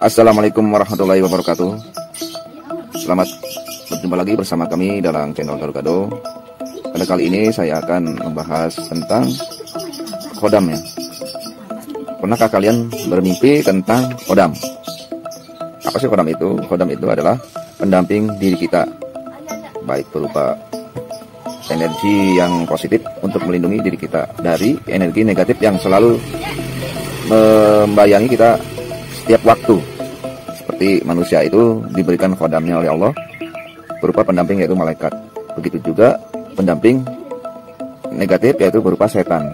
Assalamualaikum warahmatullahi wabarakatuh. Selamat berjumpa lagi bersama kami dalam channel Gado-Gado. Pada kali ini saya akan membahas tentang khodam ya. Pernahkah kalian bermimpi tentang khodam? Apa sih khodam itu? Khodam itu adalah pendamping diri kita, baik berupa energi yang positif untuk melindungi diri kita dari energi negatif yang selalu membayangi kita setiap waktu. Seperti manusia itu diberikan khodamnya oleh Allah berupa pendamping yaitu malaikat. Begitu juga pendamping negatif yaitu berupa setan.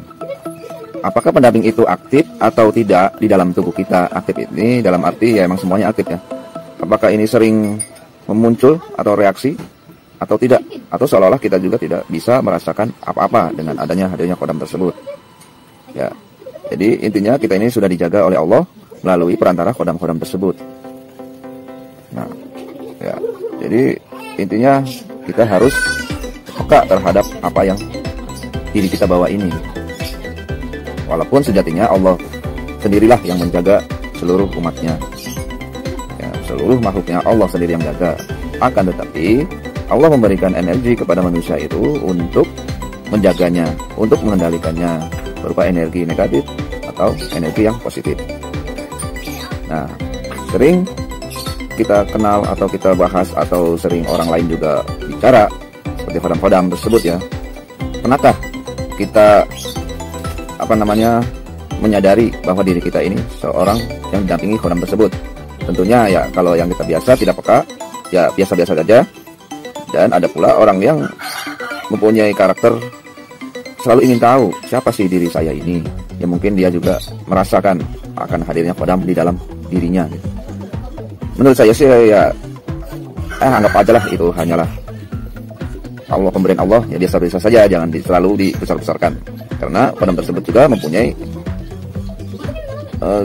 Apakah pendamping itu aktif atau tidak di dalam tubuh kita? Aktif ini dalam arti ya emang semuanya aktif ya. Apakah ini sering memuncul atau reaksi atau tidak? Atau seolah-olah kita juga tidak bisa merasakan apa-apa dengan hadirnya khodam tersebut. Ya. Jadi intinya kita ini sudah dijaga oleh Allah melalui perantara khodam-khodam tersebut. Nah, ya. Jadi intinya kita harus peka terhadap apa yang diri kita bawa ini. Walaupun sejatinya Allah sendirilah yang menjaga seluruh umatnya. Ya, seluruh makhluknya Allah sendiri yang menjaga. Akan tetapi Allah memberikan energi kepada manusia itu untuk menjaganya, untuk mengendalikannya berupa energi negatif atau energi yang positif. Nah, sering kita kenal atau kita bahas atau sering orang lain juga bicara seperti khodam-khodam tersebut ya. Pernahkah kita menyadari bahwa diri kita ini seorang yang didampingi khodam tersebut? Tentunya ya kalau yang kita biasa tidak peka, ya biasa-biasa saja. Dan ada pula orang yang mempunyai karakter selalu ingin tahu siapa sih diri saya ini. Ya mungkin dia juga merasakan akan hadirnya khodam di dalam dirinya gitu. Menurut saya sih ya anggap aja lah itu hanyalah Allah, pemberian Allah, ya dia bisa saja, jangan selalu dibesar-besarkan. Karena khodam tersebut juga mempunyai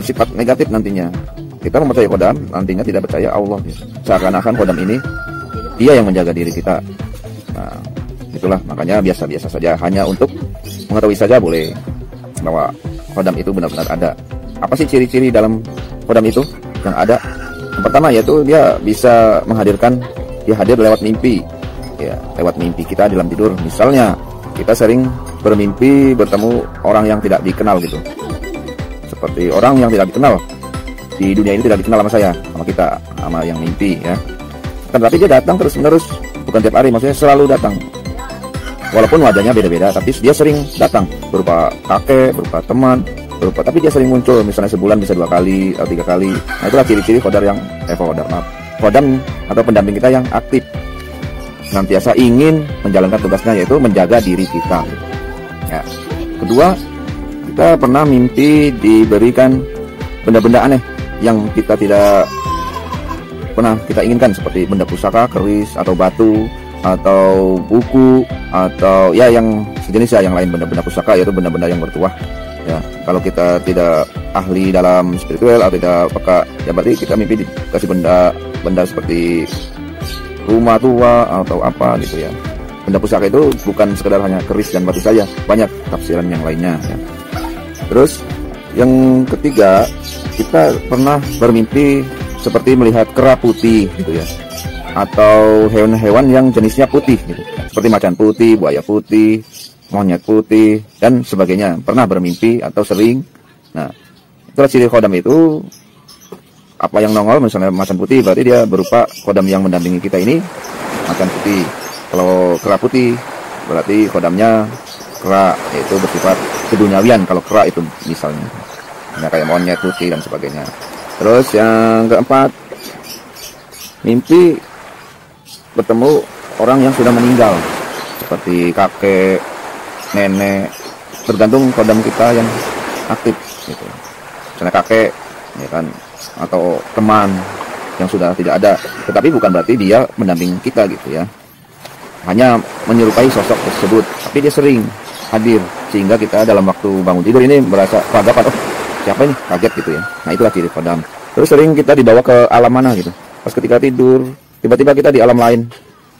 sifat negatif nantinya. Kita mempercayai khodam, nantinya tidak percaya Allah. Seakan-akan khodam ini dia yang menjaga diri kita. Nah, itulah makanya biasa-biasa saja, hanya untuk mengetahui saja boleh bahwa khodam itu benar-benar ada. Apa sih ciri-ciri dalam khodam itu yang ada? Yang pertama yaitu dia bisa menghadirkan, dia hadir lewat mimpi. Ya, lewat mimpi kita dalam tidur. Misalnya kita sering bermimpi bertemu orang yang tidak dikenal gitu. Seperti orang yang tidak dikenal di dunia ini, tidak dikenal sama saya, sama kita, sama yang mimpi ya. Tapi dia datang terus-menerus, bukan tiap hari, maksudnya selalu datang. Walaupun wajahnya beda-beda, tapi dia sering datang berupa kakek, berupa teman, tapi dia sering muncul, misalnya sebulan bisa 2 kali atau 3 kali. Nah, itulah ciri-ciri khodam atau pendamping kita yang aktif, senantiasa ingin menjalankan tugasnya yaitu menjaga diri kita. Ya. Kedua, kita pernah mimpi diberikan benda-benda aneh yang kita tidak pernah kita inginkan, seperti benda pusaka, keris atau batu atau buku atau ya yang sejenis ya, yang lain benda-benda pusaka yaitu benda-benda yang bertuah. Ya, kalau kita tidak ahli dalam spiritual atau tidak peka, ya berarti kita mimpi dikasih benda seperti rumah tua atau apa gitu ya. Benda pusaka itu bukan sekedar hanya keris dan batu saja, banyak tafsiran yang lainnya ya. Terus yang ketiga, kita pernah bermimpi seperti melihat kera putih gitu ya, atau hewan-hewan yang jenisnya putih gitu, seperti macan putih, buaya putih, monyet putih dan sebagainya. Pernah bermimpi atau sering. Nah, itulah ciri khodam itu. Apa yang nongol, misalnya macan putih, berarti dia berupa khodam yang mendampingi kita ini macan putih. Kalau kera putih berarti khodamnya kera, yaitu bersifat keduniawian kalau kera itu misalnya, nah, kayak monyet putih dan sebagainya. Terus yang keempat, mimpi bertemu orang yang sudah meninggal seperti kakek, nenek, tergantung khodam kita yang aktif gitu. Misalnya kakek ya kan, atau teman yang sudah tidak ada, tetapi bukan berarti dia mendampingi kita gitu ya, hanya menyerupai sosok tersebut, tapi dia sering hadir sehingga kita dalam waktu bangun tidur ini merasa kaget, oh siapa ini, kaget gitu ya. Nah, itulah ciri khodam. Terus sering kita dibawa ke alam mana gitu, pas ketika tidur tiba-tiba kita di alam lain,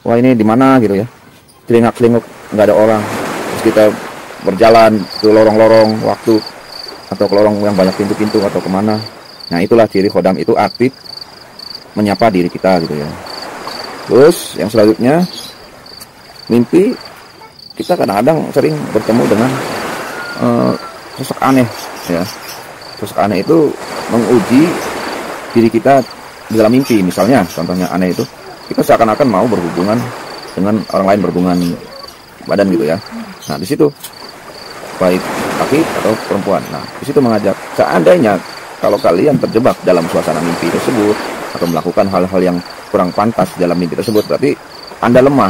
wah ini di mana gitu ya, celingak-celinguk nggak ada orang. Terus kita berjalan ke lorong-lorong waktu atau ke lorong yang banyak pintu-pintu atau kemana, Nah, itulah ciri khodam itu aktif menyapa diri kita gitu ya. Terus yang selanjutnya, mimpi kita kadang-kadang sering bertemu dengan sosok aneh ya. Sosok aneh itu menguji diri kita di dalam mimpi. Misalnya contohnya aneh itu, kita seakan-akan mau berhubungan dengan orang lain, berhubungan badan gitu ya. Nah, di situ baik laki atau perempuan. Nah, di situ mengajak, seandainya kalau kalian terjebak dalam suasana mimpi tersebut atau melakukan hal-hal yang kurang pantas dalam mimpi tersebut, berarti Anda lemah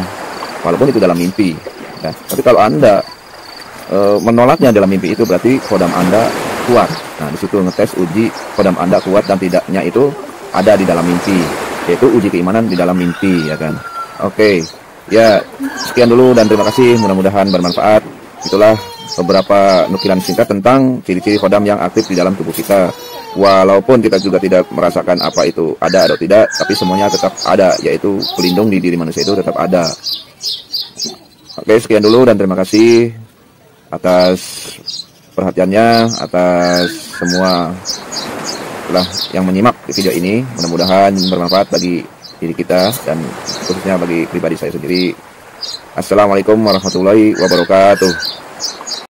walaupun itu dalam mimpi ya. Tapi kalau Anda menolaknya dalam mimpi itu, berarti khodam Anda kuat. Nah, di situ ngetes uji khodam Anda kuat dan tidaknya itu ada di dalam mimpi, yaitu uji keimanan di dalam mimpi ya kan. Oke. Ya, sekian dulu dan terima kasih, mudah-mudahan bermanfaat. Itulah beberapa nukilan singkat tentang ciri-ciri khodam yang aktif di dalam tubuh kita. Walaupun kita juga tidak merasakan apa itu ada atau tidak, tapi semuanya tetap ada, yaitu pelindung di diri manusia itu tetap ada. Oke, sekian dulu dan terima kasih atas perhatiannya, atas semua yang menyimak di video ini. Mudah-mudahan bermanfaat bagi diri kita dan khususnya bagi pribadi saya sendiri. Assalamualaikum warahmatullahi wabarakatuh.